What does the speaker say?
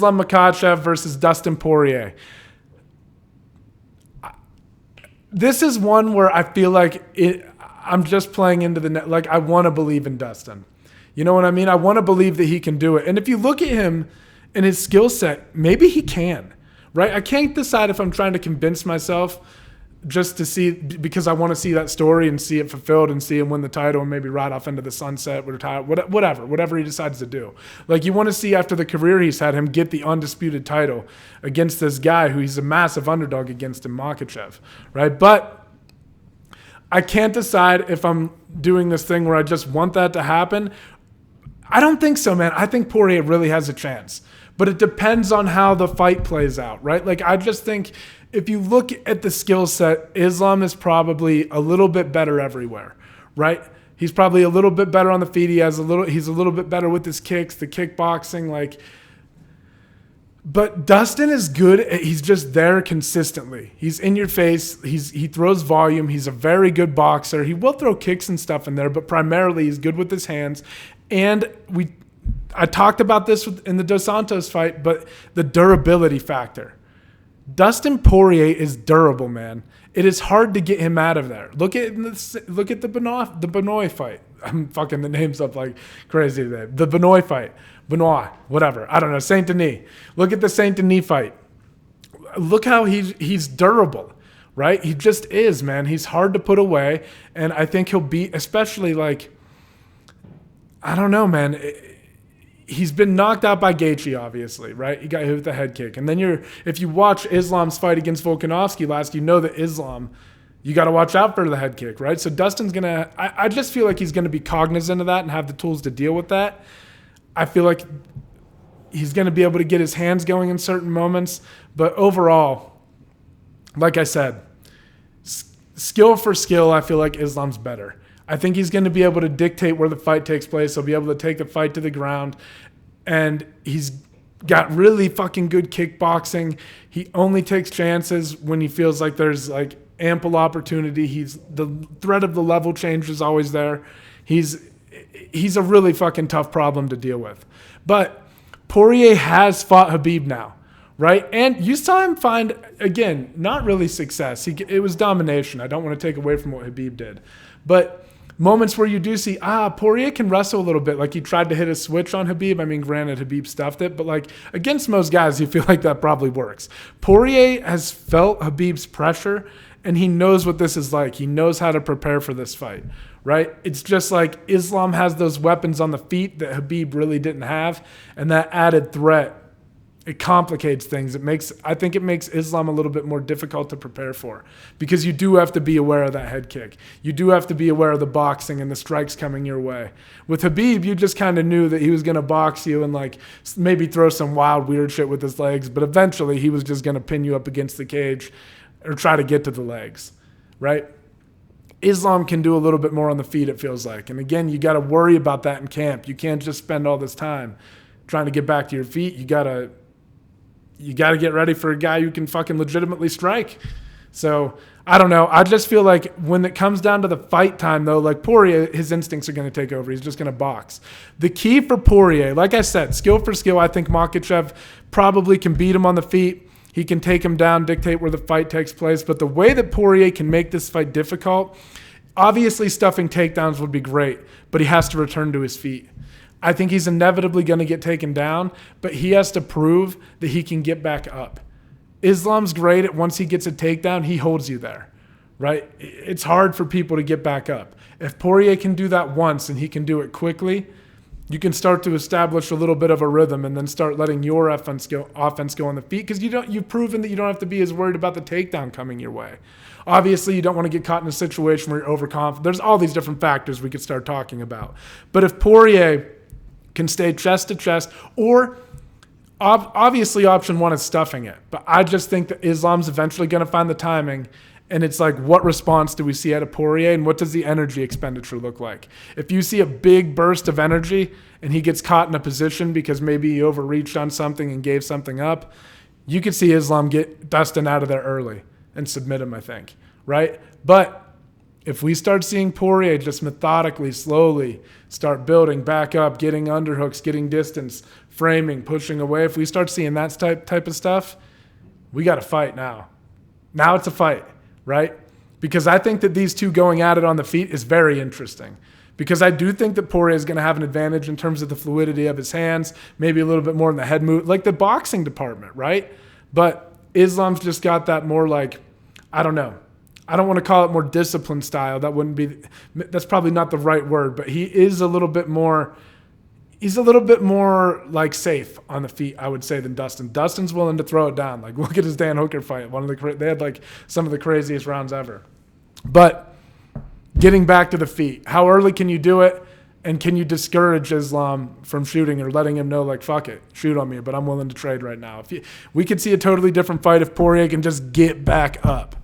Makhachev versus Dustin Poirier. This is one where I feel like I'm just playing into the net. Like, I want to believe in Dustin. You know what I mean? I want to believe that he can do it. And if you look at him and his skill set, maybe he can, right? I can't decide if I'm trying to convince myself just to see, because I want to see that story and see it fulfilled and see him win the title and maybe ride off into the sunset, retire, whatever he decides to do. Like, you want to see after the career he's had him get the undisputed title against this guy who he's a massive underdog against in Makhachev, right? But I can't decide if I'm doing this thing where I just want that to happen. I don't think so, man. I think Poirier really has a chance. But it depends on how the fight plays out, right? Like, I just think if you look at the skill set, Islam is probably a little bit better everywhere, right? He's probably a little bit better on the feet. He's a little bit better with his kicks, the kickboxing, like. But Dustin is good. He's just there consistently. He's in your face. He throws volume. He's a very good boxer. He will throw kicks and stuff in there, but primarily he's good with his hands. And I talked about this in the Dos Santos fight, but the durability factor. Dustin Poirier is durable, man. It is hard to get him out of there. Look at the Benoit fight. I'm fucking the names up like crazy today. The Benoit fight. Benoit, whatever. I don't know. Saint Denis. Look at the Saint Denis fight. Look how he's durable, right? He just is, man. He's hard to put away. And I think he'll be, especially like, I don't know, man. He's been knocked out by Gaethje, obviously, right? He got hit with the head kick. And then if you watch Islam's fight against Volkanovski last, you know that Islam, you got to watch out for the head kick, right? So Dustin's going to, I just feel like he's going to be cognizant of that and have the tools to deal with that. I feel like he's going to be able to get his hands going in certain moments. But overall, like I said, skill for skill, I feel like Islam's better. I think he's going to be able to dictate where the fight takes place. He'll be able to take the fight to the ground. And he's got really fucking good kickboxing. He only takes chances when he feels like there's like ample opportunity. The threat of the level change is always there. He's a really fucking tough problem to deal with. But Poirier has fought Khabib now, right? And you saw him find, again, not really success. It was domination. I don't want to take away from what Khabib did. But moments where you do see, Poirier can wrestle a little bit. Like, he tried to hit a switch on Khabib. I mean, granted, Khabib stuffed it. But, like, against most guys, you feel like that probably works. Poirier has felt Khabib's pressure, and he knows what this is like. He knows how to prepare for this fight, right? It's just like Islam has those weapons on the feet that Khabib really didn't have, and that added threat, it complicates things. I think it makes Islam a little bit more difficult to prepare for, because you do have to be aware of that head kick. You do have to be aware of the boxing and the strikes coming your way. With Khabib, you just kind of knew that he was going to box you and like maybe throw some wild, weird shit with his legs, but eventually he was just going to pin you up against the cage or try to get to the legs, right? Islam can do a little bit more on the feet, it feels like. And again, you got to worry about that in camp. You can't just spend all this time trying to get back to your feet. You got to get ready for a guy who can fucking legitimately strike. So, I don't know. I just feel like when it comes down to the fight time, though, like Poirier, his instincts are going to take over. He's just going to box. The key for Poirier, like I said, skill for skill, I think Makhachev probably can beat him on the feet. He can take him down, dictate where the fight takes place. But the way that Poirier can make this fight difficult, obviously stuffing takedowns would be great, but he has to return to his feet. I think he's inevitably going to get taken down, but he has to prove that he can get back up. Islam's great at once he gets a takedown, he holds you there, right? It's hard for people to get back up. If Poirier can do that once and he can do it quickly, you can start to establish a little bit of a rhythm and then start letting your offense go on the feet, because you've proven that you don't have to be as worried about the takedown coming your way. Obviously, you don't want to get caught in a situation where you're overconfident. There's all these different factors we could start talking about. But if Poirier can stay chest to chest, or obviously option one is stuffing it. But I just think that Islam's eventually going to find the timing, and it's like, what response do we see out of Poirier, and what does the energy expenditure look like? If you see a big burst of energy and he gets caught in a position because maybe he overreached on something and gave something up, you could see Islam get Dustin out of there early and submit him, I think, right? But if we start seeing Poirier just methodically, slowly start building back up, getting underhooks, getting distance, framing, pushing away, if we start seeing that type of stuff, we got to fight now. Now it's a fight, right? Because I think that these two going at it on the feet is very interesting. Because I do think that Poirier is going to have an advantage in terms of the fluidity of his hands, maybe a little bit more in the head move, like the boxing department, right? But Islam's just got that more like, I don't know. I don't want to call it more disciplined style. That's probably not the right word, but he is a little bit more, he's a little bit more like safe on the feet, I would say, than Dustin. Dustin's willing to throw it down. Like, look at his Dan Hooker fight. They had like some of the craziest rounds ever. But getting back to the feet, how early can you do it? And can you discourage Islam from shooting or letting him know, like, fuck it, shoot on me, but I'm willing to trade right now? We could see a totally different fight if Poirier can just get back up.